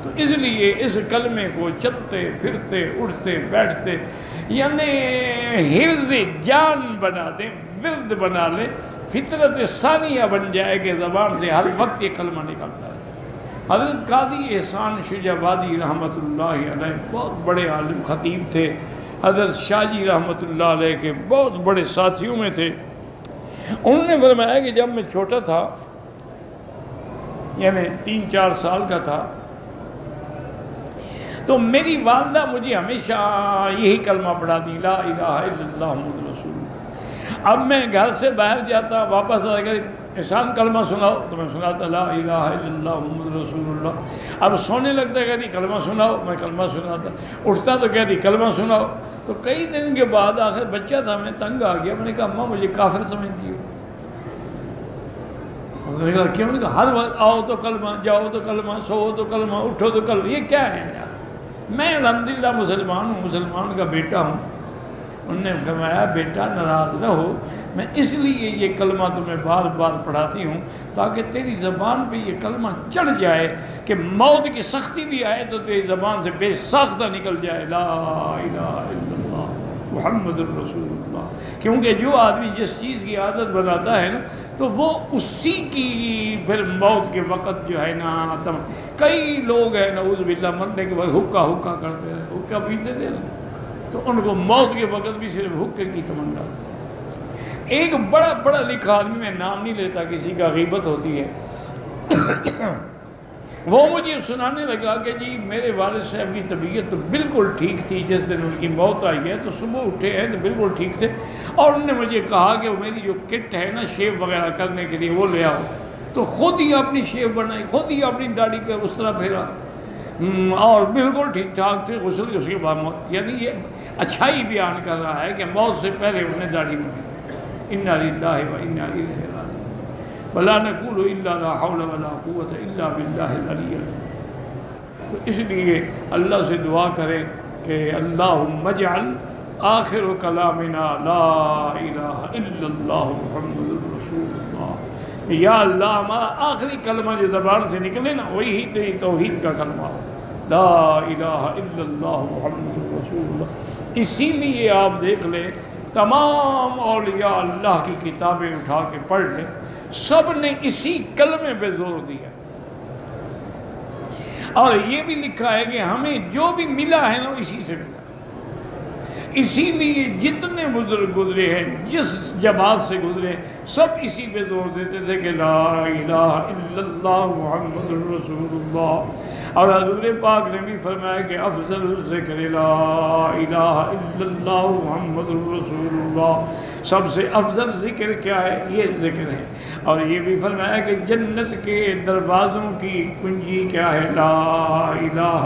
تو اس لیے اس کلمے کو چلتے پھرتے اٹھتے بیٹھتے یعنی حفظ جان بنا دیں، ورد بنا لیں، فطرت ثانیہ بن جائے کہ زبان سے ہر وقت یہ کلمہ نکلتا ہے۔ حضرت قاضی احسان شجابادی رحمۃ اللہ علیہ بہت بڑے عالم خطیب تھے، حضرت شاہ جی رحمۃ اللہ علیہ کے بہت بڑے ساتھیوں میں تھے۔ انہوں نے فرمایا کہ جب میں چھوٹا تھا، یعنی 3-4 سال کا تھا، تو میری والدہ مجھے ہمیشہ یہی کلمہ پڑھاتی، لا الہ الا اللہ محمد رسول اللہ۔ اب میں گھر سے باہر جاتا، واپس آ کر احسان کلمہ سناؤ تو میں سناتا لا الہ الا اللہ محمد رسول اللہ۔ اب سونے لگتا کہتی کلمہ سناؤ، میں کلمہ سناتا، اٹھتا تو کہتی کلمہ سناؤ۔ تو کئی دن کے بعد آخر بچہ تھا، میں تنگ آ گیا، میں نے کہا اماں مجھے کافر سمجھتی ہو؟ اس نے کہا کیوں؟ نے کہا ہر وقت آؤ تو کلمہ، جاؤ تو کلمہ، سو تو کلمہ، اٹھو تو کلمہ، یہ کیا ہے یار؟ میں الحمدللہ مسلمان ہوں، مسلمان کا بیٹا ہوں۔ انہوں نے فرمایا بیٹا ناراض نہ ہو، میں اس لیے یہ کلمہ تمہیں بار بار پڑھاتی ہوں تاکہ تیری زبان پہ یہ کلمہ چڑھ جائے کہ موت کی سختی بھی آئے تو تیری زبان سے بے ساختہ نکل جائے لا الہ الا اللہ محمد الرسول اللہ۔ کیونکہ جو آدمی جس چیز کی عادت بناتا ہے نا تو وہ اسی کی پھر موت کے وقت جو ہے نا کئی لوگ ہیں نعوذ باللہ مرنے کے بعد حکا کرتے رہے، حکا پیتے تھے نا، تو ان کو موت کے وقت بھی صرف حکے کی تمنا تھی۔ ایک بڑا پڑھا لکھا آدمی، میں نام نہیں لیتا، کسی کا غیبت ہوتی ہے، وہ مجھے سنانے لگا کہ جی میرے والد صاحب کی طبیعت تو بالکل ٹھیک تھی، جس دن ان کی موت آئی ہے تو صبح اٹھے ہیں تو بالکل ٹھیک تھے، اور انہوں نے مجھے کہا کہ میری جو کٹ ہے نا شیو وغیرہ کرنے کے لیے وہ لے آؤ، تو خود ہی اپنی شیو بنائی، خود ہی اپنی داڑھی پہ اس طرح پھیرا، اور بالکل ٹھیک ٹھاک تھے، غسل اس کے بعد موت۔ یعنی یہ اچھائی بیان کر رہا ہے کہ موت سے پہلے انہیں داڑھی ملی، انا للہ و انا الیہ راجعون، ولا نقول الا لا حول ولا قوت الا باللہ العلی العظیم۔ تو اس لیے اللہ سے دعا کریں کہ اللہم اجعل آخر کلامنا لا الہ الا اللہ محمد رسول اللہ۔ یا اللہ ہمارا آخری کلمہ جو زبان سے نکلے نا وہی تیری توحید کا کلمہ، لا الہ الا اللہ محمد رسول اللہ۔ اسی لیے آپ دیکھ لیں تمام اولیاء اللہ کی کتابیں اٹھا کے پڑھ لیں، سب نے اسی کلمے پہ زور دیا، اور یہ بھی لکھا ہے کہ ہمیں جو بھی ملا ہے نا اسی سے ملا۔ اسی لیے جتنے بزرگ گزرے ہیں، جس جماعت سے گزرے، سب اسی پہ زور دیتے تھے کہ لا الہ الا اللہ محمد رسول اللہ۔ اور حضور پاک نے بھی فرمایا کہ افضل الذکر لا الہ الا اللہ محمد رسول اللہ، سب سے افضل ذکر کیا ہے؟ یہ ذکر ہے۔ اور یہ بھی فرمایا کہ جنت کے دروازوں کی کنجی کیا ہے؟ لا الہ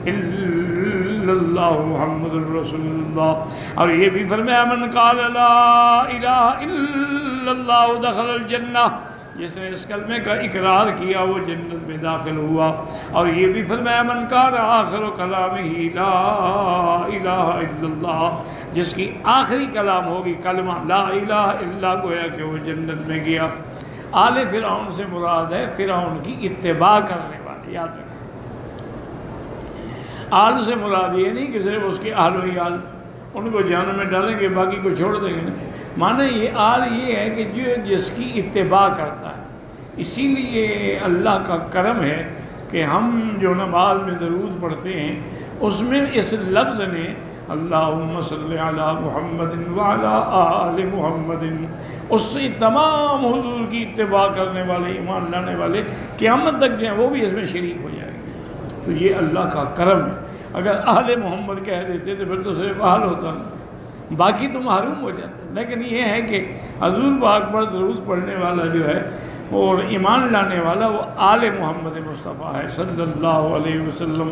الا اللہ محمد رسول اللہ۔ اور یہ بھی فرمایا من قال لا الہ الا اللہ دخل الجنہ، جس نے اس کلمے کا اقرار کیا وہ جنت میں داخل ہوا۔ اور یہ بھی فرمایا من کان آخر کلامہ لا الہ الا اللہ، جس کی آخری کلام ہوگی کلمہ لا الہ الا اللہ، گویا کہ وہ جنت میں گیا۔ آل فرعون سے مراد ہے فرعون کی اتباع کرنے والے، یاد رکھو۔ آل سے مراد یہ نہیں کہ صرف اس کے اہل و عیال، ان کو جہنم میں ڈالیں گے باقی کو چھوڑ دیں گے، معنی یہ آل یہ ہے کہ جو جس کی اتباع کرتا ہے۔ اسی لیے اللہ کا کرم ہے کہ ہم جو نماز میں درود پڑھتے ہیں اس میں اس لفظ نے اللہم صلی علی محمد وعلی آل محمد، اس سے تمام حضور کی اتباع کرنے والے، ایمان لانے والے قیامت تک جو ہیں وہ بھی اس میں شریک ہو جائیں گے۔ تو یہ اللہ کا کرم ہے۔ اگر اہل محمد کہہ دیتے تو پھر تو صرف اہل ہوتا نا، باقی تو محروم ہو جاتے۔ لیکن یہ ہے کہ حضور پاک پر درود پڑھنے والا جو ہے اور ایمان لانے والا وہ آل محمد مصطفیٰ ہے صلی اللہ علیہ وسلم۔